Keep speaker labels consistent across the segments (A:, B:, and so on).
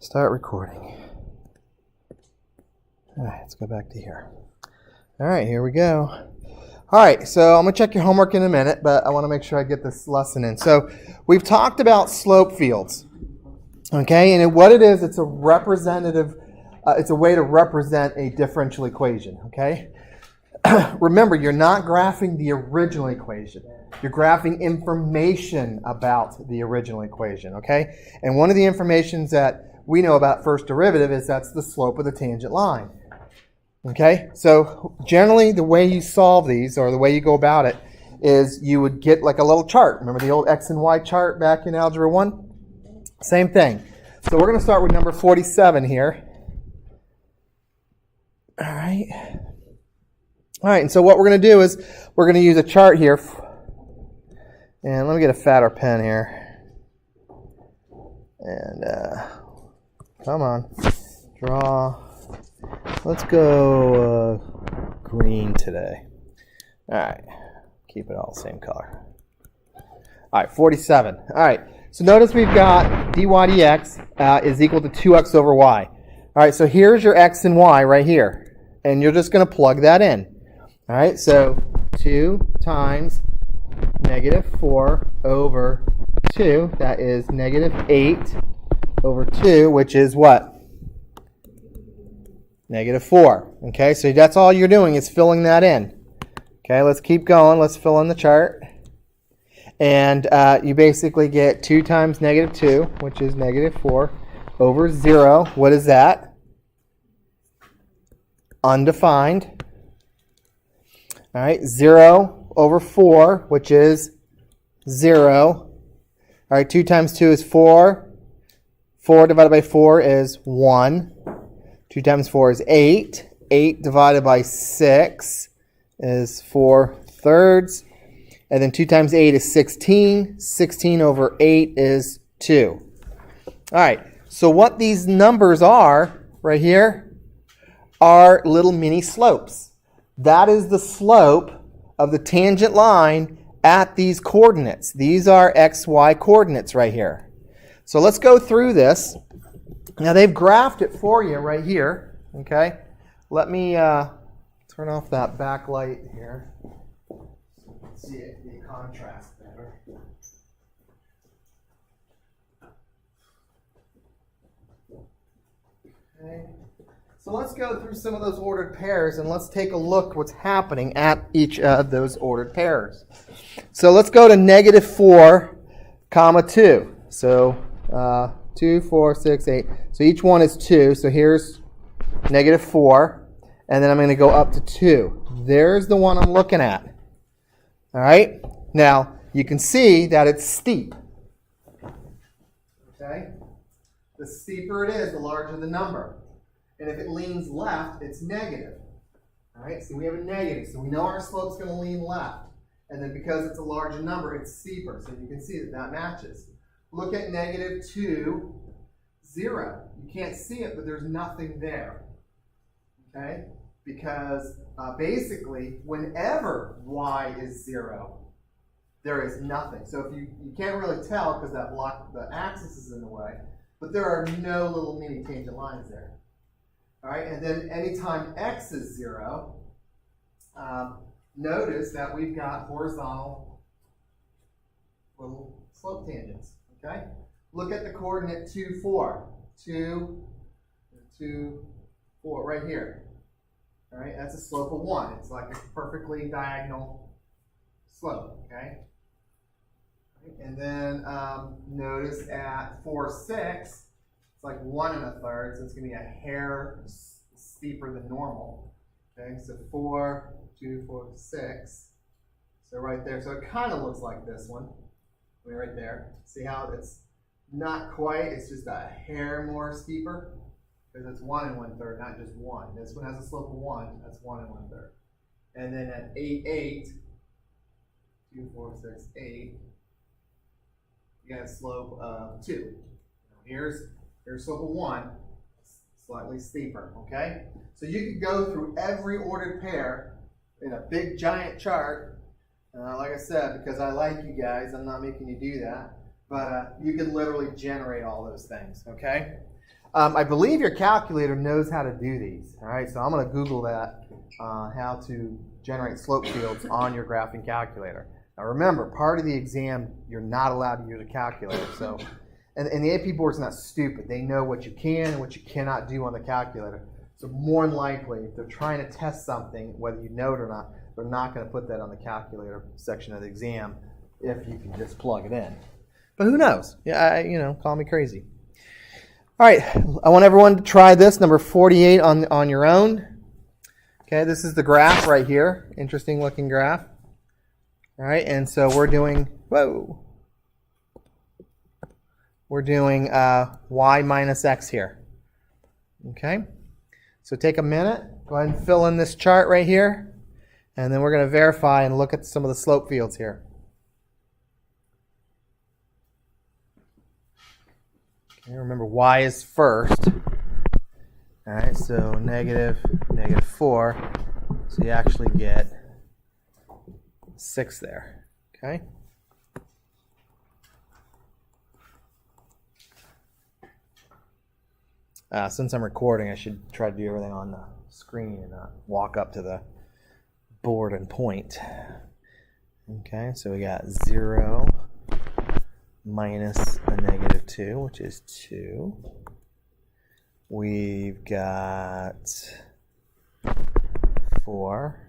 A: Start recording. All right, let's go back to here. All right, here we go. All right, so I'm going to check your homework in a minute, but I want to make sure I get this lesson in. So we've talked about slope fields, okay? And what it is, it's a representative, it's a way to represent a differential equation, okay? Remember, you're not graphing the original equation. You're graphing information about the original equation, okay? And one of the informations that we know about first derivative is that's the slope of the tangent line. Okay? So generally the way you solve these, or the way you go about it, is you would get like a little chart. Remember the old X and Y chart back in Algebra 1? Same thing. So we're going to start with number 47 here. All right. All right, and so what we're going to do is we're going to use a chart here. And let me get a fatter pen here. And come on, draw. Let's go green today. All right, keep it all the same color. All right, 47. All right, so notice we've got dy dx is equal to 2x over y. All right, so here's your x and y right here. And you're just going to plug that in. All right, so 2 times negative 4 over 2, that is negative 8 over 2, which is what? Negative 4. Okay, so that's all you're doing is filling that in. Okay, let's keep going. Let's fill in the chart. And you basically get 2 times negative 2, which is negative 4, over 0. What is that? Undefined. All right, 0 over 4, which is 0. All right, 2 times 2 is 4. 4 divided by 4 is 1. 2 times 4 is 8. 8 divided by 6 is 4/3. And then 2 times 8 is 16. 16 over 8 is 2. All right, so what these numbers are right here are little mini slopes. That is the slope of the tangent line at these coordinates. These are xy coordinates right here. So let's go through this. Now they've graphed it for you right here. Okay, let me turn off that backlight here. See it, the contrast better. Okay. So let's go through some of those ordered pairs and let's take a look what's happening at each of those ordered pairs. So let's go to negative 4, comma 2. So 2, 4, 6, 8. So each one is 2. So here's negative 4. And then I'm going to go up to 2. There's the one I'm looking at. All right. Now, you can see that it's steep. Okay. The steeper it is, the larger the number. And if it leans left, it's negative. All right, so we have a negative. So we know our slope's going to lean left. And then because it's a larger number, it's steeper. So you can see that that matches. Look at negative 2, 0. You can't see it, but there's nothing there. Okay? Because basically, whenever y is 0, there is nothing. So if you can't really tell because that block, the axis is in the way, but there are no little mini tangent lines there. All right, and then anytime x is 0, notice that we've got horizontal little slope tangents. Okay, look at the coordinate 2, 4. 2, 2, 4, right here. All right, that's a slope of 1. It's like a perfectly diagonal slope. Okay, and then notice at 4, 6. It's like 1 1/3, so it's going to be a hair steeper than normal. Okay, so 4, 2, 4, 6. So right there. So it kind of looks like this one. Right there. See how it's not quite, it's just a hair more steeper? Because it's 1 1/3, not just 1. This one has a slope of 1. That's 1 1/3. And then at 8, 8, 2, 4, 6, 8, you got a slope of 2. Here's slope of 1, slightly steeper, okay? So you could go through every ordered pair in a big giant chart. Like I said, because I like you guys, I'm not making you do that. But you could literally generate all those things, okay? I believe your calculator knows how to do these. All right, so I'm going to Google that, how to generate slope fields on your graphing calculator. Now remember, part of the exam, you're not allowed to use a calculator. So, and the AP board's not stupid. They know what you can and what you cannot do on the calculator. So more than likely, if they're trying to test something, whether you know it or not, they're not going to put that on the calculator section of the exam if you can just plug it in. But who knows? Yeah, call me crazy. All right, I want everyone to try this, number 48 on your own. Okay, this is the graph right here. Interesting looking graph. All right, and so we're doing, y minus x here. Okay, so take a minute, go ahead and fill in this chart right here, and then we're going to verify and look at some of the slope fields here. Okay, remember y is first. All right, so negative 4, so you actually get 6 there. Okay. Since I'm recording, I should try to do everything on the screen and not walk up to the board and point. Okay, so we got 0 minus a negative 2, which is 2. We've got 4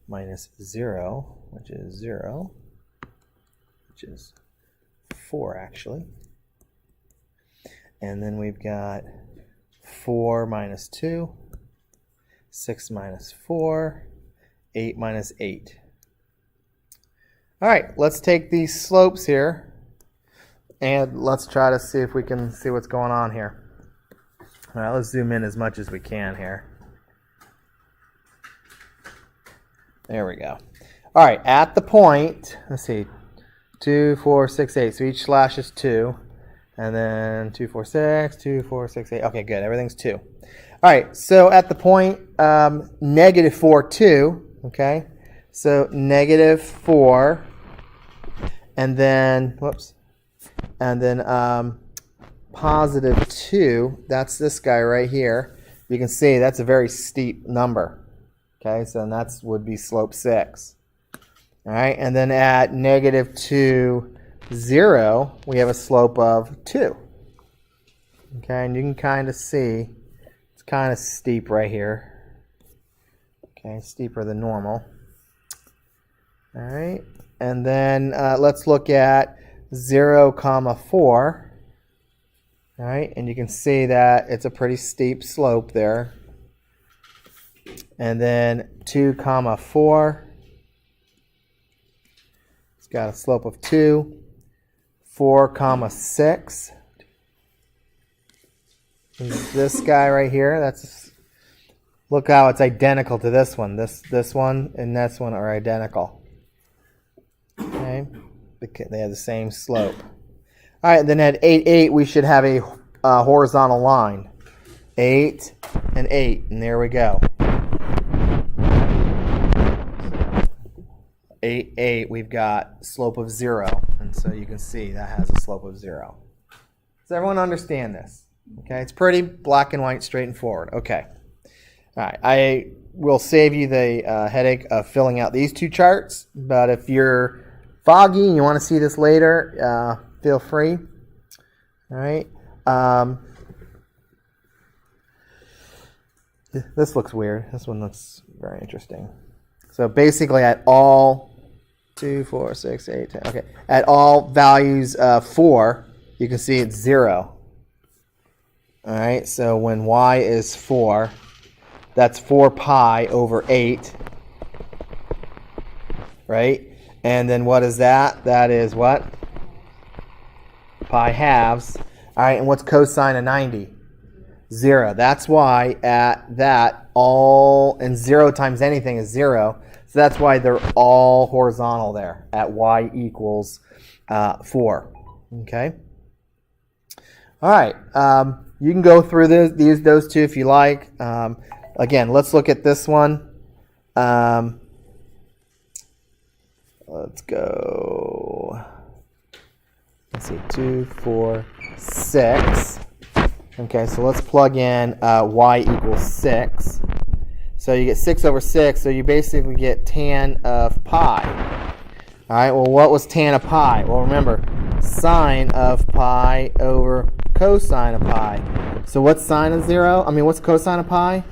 A: minus 0, which is 0, which is 4 actually. And then we've got 4 minus 2, 6 minus 4, 8 minus 8. All right, let's take these slopes here and let's try to see if we can see what's going on here. All right, let's zoom in as much as we can here. There we go. All right, at the point, let's see, 2, 4, 6, 8. So each slash is 2. And then 2, 4, 6, 2, 4, 6, 8. Okay, good. Everything's 2. All right, so at the point, negative 4, 2. Okay, so negative 4. And then, positive 2. That's this guy right here. You can see that's a very steep number. Okay, so that would be slope 6. All right, and then at negative 2, 0, we have a slope of 2. Okay, and you can kind of see it's kind of steep right here. Okay, steeper than normal. All right, and then let's look at 0, 4. All right, and you can see that it's a pretty steep slope there. And then 2, 4. It's got a slope of 2. 4, 6. This guy right here, look how it's identical to this one. This one and this one are identical. Okay, they have the same slope. All right, then at 8, 8, we should have a horizontal line. 8 and 8, and there we go. 8, 8, we've got slope of 0. And so you can see that has a slope of 0. Does everyone understand this? Okay, it's pretty black and white, straight and forward. Okay. All right, I will save you the headache of filling out these two charts, but if you're foggy and you want to see this later, feel free. All right. This looks weird. This one looks very interesting. So basically at all 2, 4, 6, 8, 10. Okay. At all values 4, you can see it's 0. All right. So when y is 4, that's 4 pi over 8. Right? And then what is that? That is what? Pi halves. All right. And what's cosine of 90? 0. That's why at that all, and 0 times anything is 0. So that's why they're all horizontal there at y equals 4. Okay. All right. You can go through those two if you like. Again, let's look at this one. Let's go. Let's see, 2, 4, 6. Okay, so let's plug in y equals 6. So you get 6 over 6, so you basically get tan of pi. All right, well, what was tan of pi? Well, remember, sine of pi over cosine of pi. So what's sine of 0? What's cosine of pi?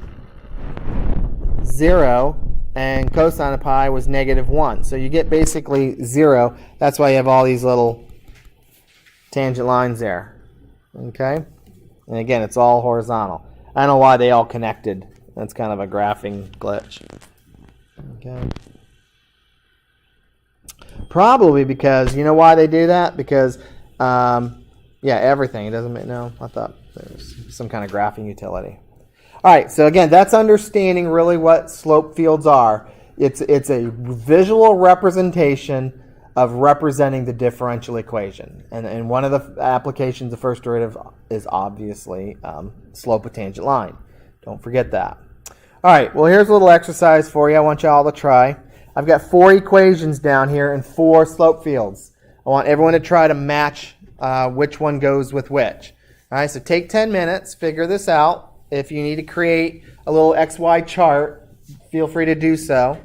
A: 0, and cosine of pi was -1. So you get basically 0. That's why you have all these little tangent lines there. Okay? And again, it's all horizontal. I don't know why they all connected. That's kind of a graphing glitch. Okay. Probably because, you know why they do that? Because, everything. It doesn't make, no, I thought there was some kind of graphing utility. All right, so again, that's understanding really what slope fields are. It's a visual representation of representing the differential equation. And one of the applications of first derivative is obviously slope of tangent line. Don't forget that. All right, well, here's a little exercise for you I want you all to try. I've got 4 equations down here and 4 slope fields. I want everyone to try to match which one goes with which. All right, so take 10 minutes, figure this out. If you need to create a little XY chart, feel free to do so.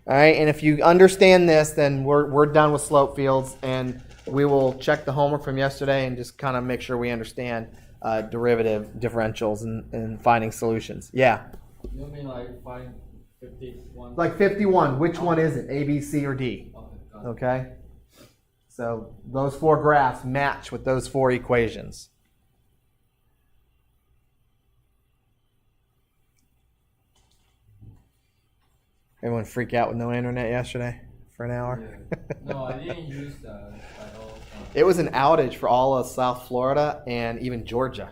A: All right, and if you understand this, then we're done with slope fields, and we will check the homework from yesterday and just kind of make sure we understand derivative differentials and finding solutions. Yeah?
B: You mean like find 51?
A: Like 51, which one is it? A, B, C, or D?
B: Okay.
A: Okay? So those 4 graphs match with those 4 equations. Everyone freak out with no internet yesterday for an hour?
B: Yeah. No, I didn't use that at all.
A: It was an outage for all of South Florida and even Georgia.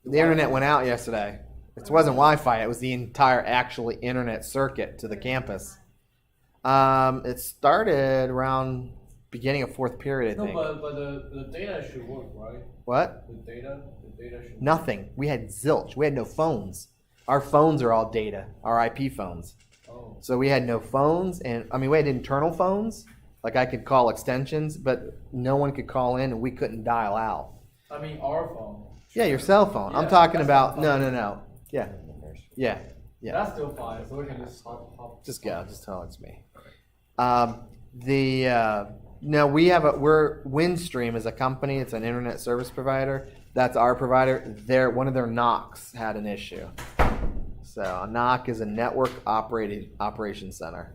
A: The internet went out yesterday. It wasn't Wi-Fi. It was the entire actually internet circuit to the campus. It started around beginning of 4th period, I think.
B: No, but the data should work, right?
A: What?
B: The data should work.
A: Nothing. We had zilch. We had no phones. Our phones are all data, our IP phones.
B: Oh.
A: So we had no phones, and we had internal phones. Like I could call extensions, but no one could call in, and we couldn't dial out.
B: Our phone.
A: Yeah, your cell phone.
B: Yeah,
A: I'm talking
B: that's
A: about
B: not fine.
A: no. Yeah.
B: That's still fine, so we can just hop.
A: Just go. Just tell it's me. We're Windstream is a company. It's an internet service provider. That's our provider. One of their NOCs had an issue. So a NOC is a network operation center,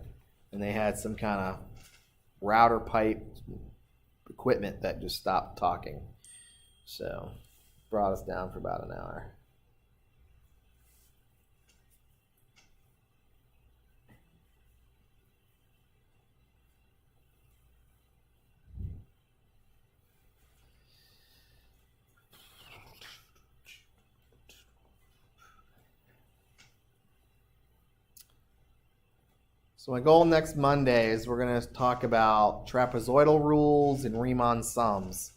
A: and they had some kind of router pipe equipment that just stopped talking. So brought us down for about an hour. So my goal next Monday is we're going to talk about trapezoidal rules and Riemann sums.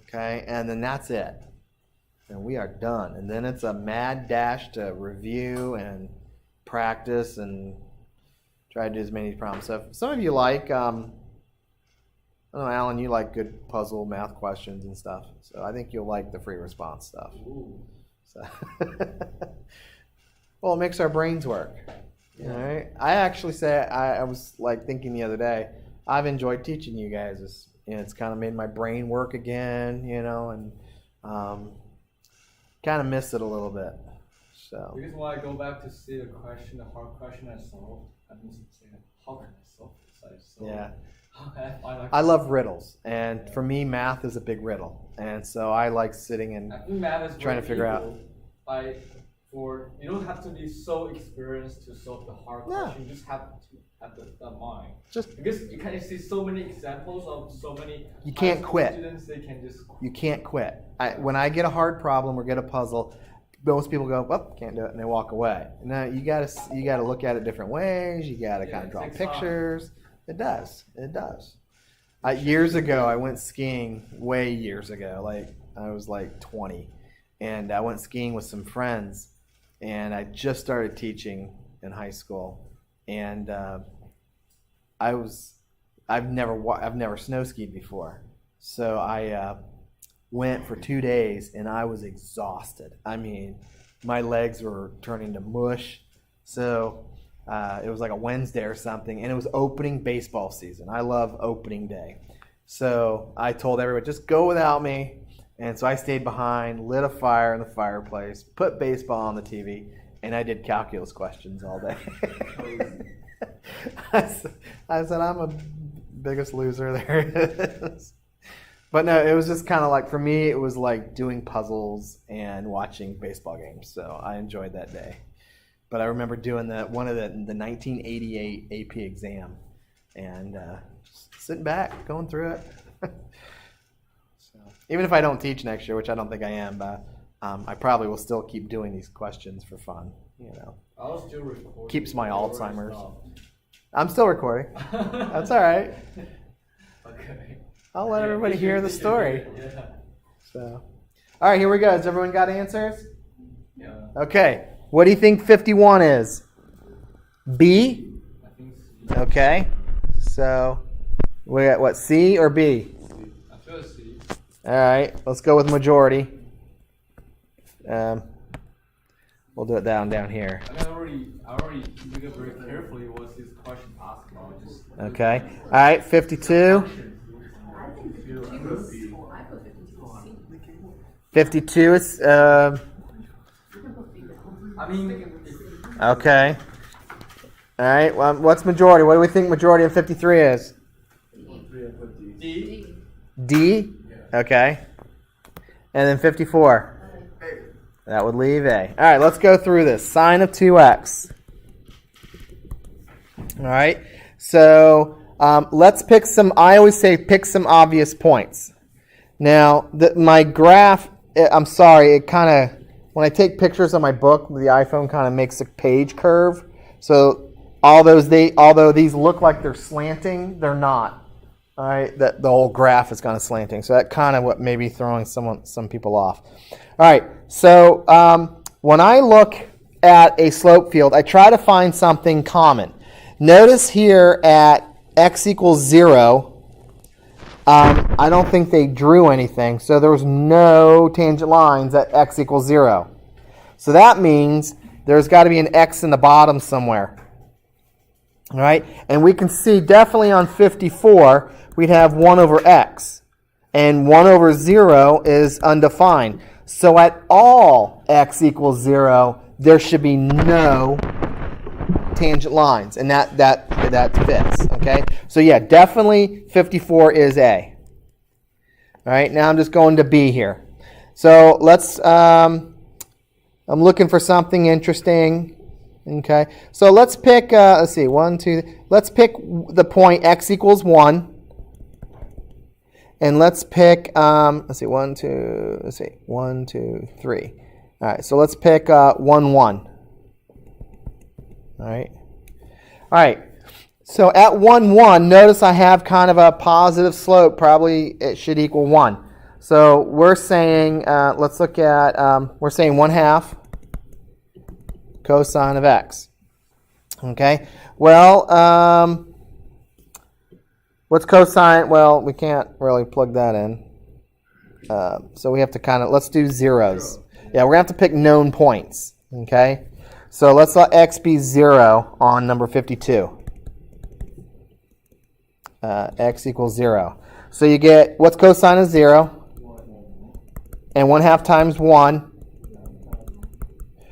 A: Okay, and then that's it. And we are done. And then it's a mad dash to review and practice and try to do as many problems. So if some of you like, I don't know, Alan, you like good puzzle math questions and stuff. So I think you'll like the free response stuff.
B: Ooh.
A: So well, it makes our brains work.
B: Yeah.
A: All right. I actually say I was like thinking the other day. I've enjoyed teaching you guys. It's kind of made my brain work again, and kind of miss it a little bit. So.
B: Because when I go back to see the hard question I solved, I'm just saying, how can I solve this?
A: Yeah.
B: How can I find?
A: I love riddles, and for me, math is a big riddle, and so I like sitting and trying to figure out.
B: You don't have to be so experienced to solve the hard question. You just have to have the mind. Because you can see so many examples of so many.
A: You can't quit.
B: Students, they can just quit.
A: You can't quit. When I get a hard problem or get a puzzle, most people go, "Well, can't do it," and they walk away. Now you gotta look at it different ways. You gotta kind of draw pictures. It does. Years ago, I went skiing. Way years ago, like I was like 20, and I went skiing with some friends. And I just started teaching in high school, and I've never snow skied before, so went for 2 days, and I was exhausted. I mean, my legs were turning to mush. So it was like a Wednesday or something, and it was opening baseball season. I love opening day. So I told everyone, just go without me. And so I stayed behind, lit a fire in the fireplace, put baseball on the TV, and I did calculus questions all day. I said, I'm a biggest loser there. But no, it was just kind of like, for me, it was like doing puzzles and watching baseball games. So I enjoyed that day. But I remember doing one of the 1988 AP exam and just sitting back, going through it. So, even if I don't teach next year, which I don't think I am, but I probably will still keep doing these questions for fun.
B: I'll still record.
A: Keeps my Alzheimer's. I'm still recording. That's all right.
B: Okay.
A: I'll let everybody hear the story.
B: Yeah.
A: So, all right, here we go. Has everyone got answers?
B: Yeah.
A: Okay. What do you think 51 is? B?
B: I think C.
A: Okay. So, we got what, C or B?
B: I feel C.
A: All right. Let's go with majority. We'll do it down here.
B: I already looked at very carefully what this question asked about.
A: Okay. All right. 52. 52 is.
B: I mean.
A: Okay. All right. Well, what's majority? What do we think majority in 53 is?
B: D.
A: D? Okay. And then 54? That would leave A. All right, let's go through this. Sine of 2x. All right. So let's pick some, I always say pick some obvious points. Now, my graph, I'm sorry, it kind of, when I take pictures of my book, the iPhone kind of makes a page curve. So although these look like they're slanting, they're not. All right, the whole graph is kind of slanting. So that kind of what may be throwing some people off. All right, so when I look at a slope field, I try to find something common. Notice here at x equals 0, I don't think they drew anything, so there was no tangent lines at x equals 0. So that means there's got to be an x in the bottom somewhere. All right, and we can see definitely on 54, we'd have 1 over x, and 1 over 0 is undefined. So at all x equals 0, there should be no tangent lines, and that fits. Okay, so yeah, definitely 54 is A. All right, now I'm just going to B here. So let's. I'm looking for something interesting. Okay, so let's pick. Let's see, 1, 2. Let's pick the point x equals 1. And let's pick, let's see, 1, 2, let's see, 1, 2, 3. All right, so let's pick 1, 1. All right. All right, so at 1, 1, notice I have kind of a positive slope. Probably it should equal 1. So we're saying, let's look at, we're saying 1/2 cosine of x. Okay, well, what's cosine? Well, we can't really plug that in. So we have to kind of, let's do zeros. Yeah, we're going to have to pick known points. Okay? So let's let x be 0 on number 52. X equals 0. So you get, what's cosine of 0? And 1/2 times 1.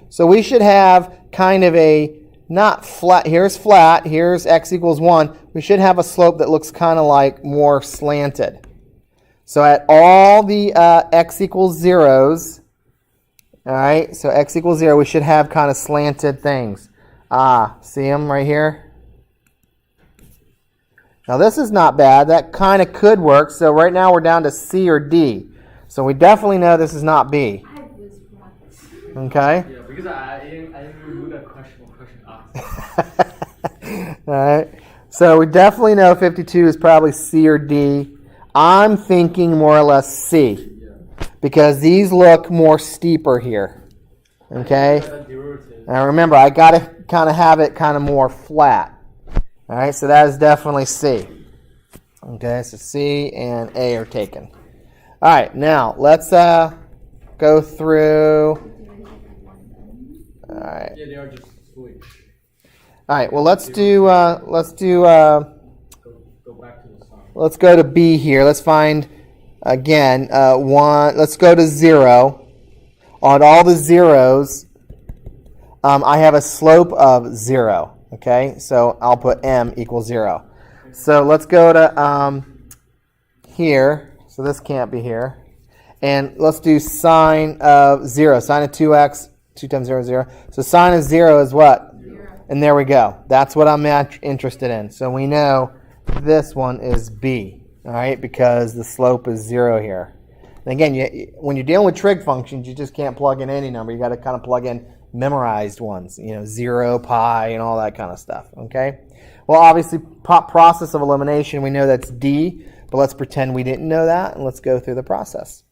A: So we should have kind of a, not flat, here's x equals 1. We should have a slope that looks kind of like more slanted. So at all the x equals 0s, all right, so x equals 0, we should have kind of slanted things. See them right here? Now this is not bad. That kind of could work. So right now we're down to C or D. So we definitely know this is not B. Okay?
B: Yeah, because I didn't remove that question asked.
A: All right. So we definitely know 52 is probably C or D. I'm thinking more or less C. Because these look more steeper here. Okay? Now remember, I got to kind of have it kind of more flat. All right, so that is definitely C. Okay, so C and A are taken. All right, now let's go through. All right.
B: Yeah, they are just switch.
A: All right. Well, let's do.
B: Go back to the sign.
A: Let's go to B here. Let's find again 1. Let's go to 0. On all the zeros, I have a slope of 0. Okay, so I'll put m equals 0. So let's go to here. So this can't be here. And let's do sine of 0. Sine of 2x, 2 times 0 is 0. So sine of 0 is what?
C: 0.
A: And there we go. That's what I'm interested in. So we know this one is B, all right, because the slope is 0 here. And again, when you're dealing with trig functions, you just can't plug in any number. You got to kind of plug in memorized ones, 0, pi, and all that kind of stuff, okay? Well, obviously, process of elimination, we know that's D, but let's pretend we didn't know that, and let's go through the process.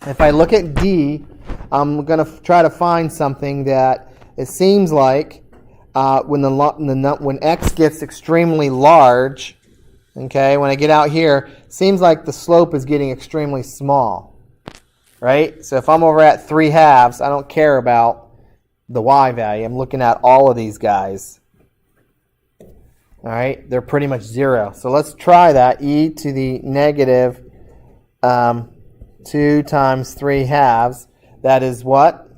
A: If I look at D, I'm going to try to find something that it seems like when x gets extremely large, okay, when I get out here, seems like the slope is getting extremely small, right? So if I'm over at 3/2, I don't care about the y value. I'm looking at all of these guys. All right, they're pretty much 0. So let's try that. E to the negative 2 times 3/2. That is what?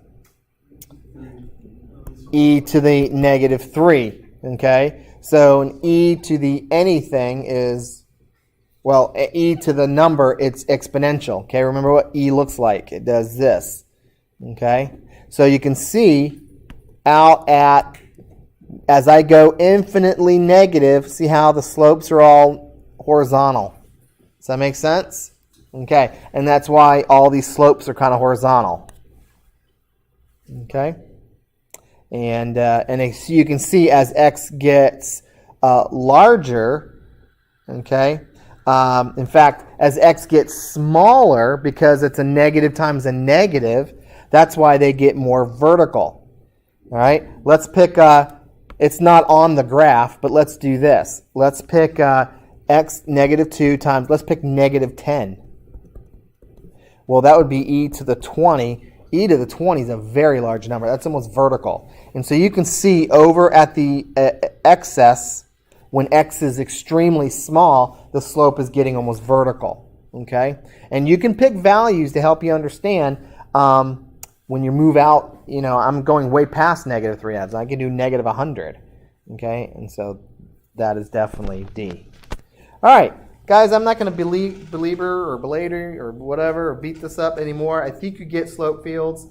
A: E to the negative 3. Okay, so an e to the anything is, well, e to the number, it's exponential. Okay, remember what e looks like. It does this. Okay, so you can see out at, as I go infinitely negative, see how the slopes are all horizontal. Does that make sense? Okay, and that's why all these slopes are kind of horizontal. Okay, and as you can see, as x gets larger, okay, in fact, as x gets smaller, because it's a negative times a negative, that's why they get more vertical. All right, let's pick, it's not on the graph, but let's do this. Let's pick x negative 2 times, let's pick negative 10. Well, that would be e to the 20. E to the 20 is a very large number. That's almost vertical. And so you can see over at the excess, when x is extremely small, the slope is getting almost vertical. Okay? And you can pick values to help you understand when you move out, I'm going way past negative 3/2. I can do negative 100. Okay? And so that is definitely D. All right. Guys, I'm not going to belabor or belater or whatever or beat this up anymore. I think you get slope fields,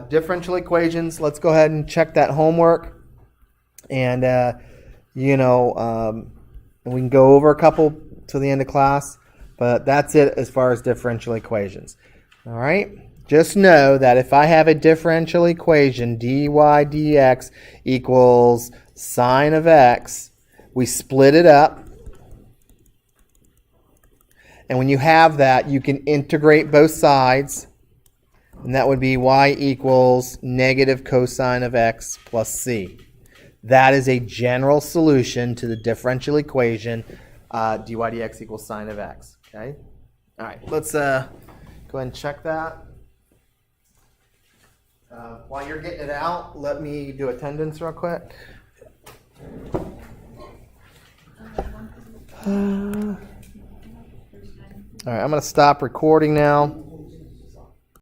A: differential equations. Let's go ahead and check that homework. And, we can go over a couple to the end of class. But that's it as far as differential equations. All right? Just know that if I have a differential equation, dy dx equals sine of x, we split it up. And when you have that, you can integrate both sides. And that would be y equals negative cosine of x plus c. That is a general solution to the differential equation dy dx equals sine of x. Okay? All right, let's go ahead and check that. While you're getting it out, let me do attendance real quick. All right, I'm going to stop recording now.